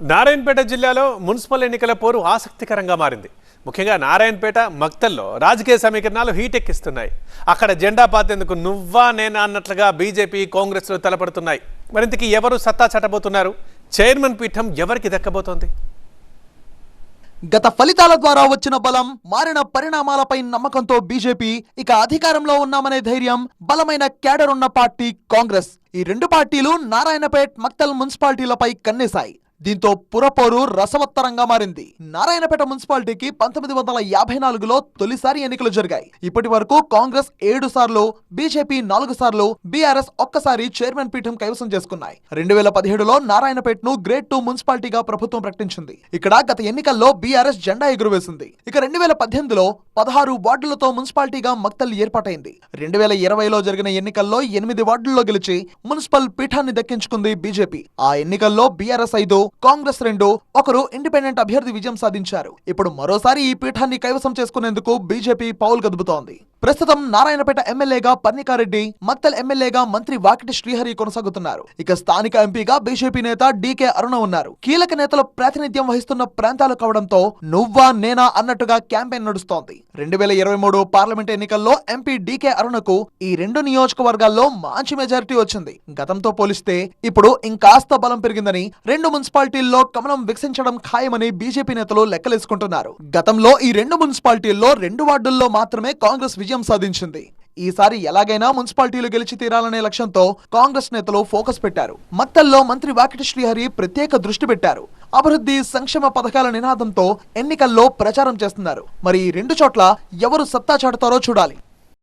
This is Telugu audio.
నారాయణపేట జిల్లాలో మున్సిపల్ ఎన్నికల పోరు ఆసక్తికరంగా మారింది. ముఖ్యంగా నారాయణపేట మక్తల్లో రాజకీయ సమీకరణాలు హీటెక్కిస్తున్నాయి. అక్కడ జెండా పాతేందుకు నువ్వా నేనా అన్నట్లుగా బీజేపీ కాంగ్రెస్లు తలపడుతున్నాయి. మరింతకి ఎవరు సత్తా చట్టబోతున్నారు? చైర్మన్ పీఠం ఎవరికి దక్కబోతోంది? గత ఫలితాల ద్వారా వచ్చిన బలం, మారిన పరిణామాలపై నమ్మకంతో బీజేపీ ఇక అధికారంలో ఉన్నామనే ధైర్యం, బలమైన క్యాడర్ ఉన్న పార్టీ కాంగ్రెస్. ఈ రెండు పార్టీలు నారాయణపేట్, మక్తల్ మున్సిపాలిటీలపై కన్నేశాయి. దీంతో పురపోరు రసవత్తరంగా మారింది. నారాయణపేట మున్సిపాలిటీకి 1954లో తొలిసారి ఎన్నికలు జరిగాయి. ఇప్పటి వరకు కాంగ్రెస్ 7 సార్లు, బీజేపీ 4 సార్లు, బీఆర్ఎస్ ఒక్కసారి చైర్మన్ పీఠం కైవసం చేసుకున్నాయి. 2017లో నారాయణపేటను గ్రేడ్ 2 మున్సిపాలిటీగా ప్రభుత్వం ప్రకటించింది. ఇక్కడ గత ఎన్నికల్లో బీఆర్ఎస్ జెండా ఎగురవేసింది. ఇక 2018లో 16 వార్డులతో మున్సిపాలిటీగా మక్తల్ ఏర్పాటైంది. 2020లో జరిగిన ఎన్నికల్లో 8 వార్డుల్లో గెలిచి మున్సిపల్ పీఠాన్ని దక్కించుకుంది బీజేపీ. ఆ ఎన్నికల్లో బీఆర్ఎస్ 5, కాంగ్రెస్ 2, ఒకరు ఇండిపెండెంట్ అభ్యర్థి విజయం సాధించారు. ఇప్పుడు మరోసారి ఈ పీఠాన్ని కైవసం చేసుకునేందుకు బీజేపీ పావులు కదుపుతోంది. ప్రస్తుతం నారాయణపేట ఎమ్మెల్యేగా పర్నికారెడ్డి, మక్తల్ ఎమ్మెల్యేగా మంత్రి వాకిటి శ్రీహరి కొనసాగుతున్నారు. ఇక స్థానిక ఎంపీగా బీజేపీ నేత డీకే అరుణ ఉన్నారు. కీలక నేతలు ప్రాతినిధ్యం వహిస్తున్న ప్రాంతాలు కావడంతో నువ్వా నేనా అన్నట్టుగా క్యాంపెయిన్ నడుస్తోంది. 2023 పార్లమెంట్ ఎన్నికల్లో ఎంపీ డీకే అరుణకు ఈ 2 నియోజకవర్గాల్లో మంచి మెజారిటీ వచ్చింది. గతంతో పోలిస్తే ఇప్పుడు ఇంకాస్త బలం పెరిగిందని, 2 మున్సిపాలిటీల్లో కమలం వికసించడం ఖాయమని బీజేపీ నేతలు లెక్కలేసుకుంటున్నారు. గతంలో ఈ 2 మున్సిపాలిటీల్లో 2 వార్డుల్లో మాత్రమే కాంగ్రెస్ విజయం సాధించింది. ఈసారి ఎలాగైనా మున్సిపాలిటీలు గెలిచి తీరాలనే లక్ష్యంతో కాంగ్రెస్ నేతలు ఫోకస్ పెట్టారు. మక్తల్లో మంత్రి వాకిటి శ్రీహరి ప్రత్యేక దృష్టి పెట్టారు. అభివృద్ధి, సంక్షేమ పథకాల నినాదంతో ఎన్నికల్లో ప్రచారం చేస్తున్నారు. మరి ఈ 2 చోట్ల ఎవరు సత్తా చాటుతారో చూడాలి.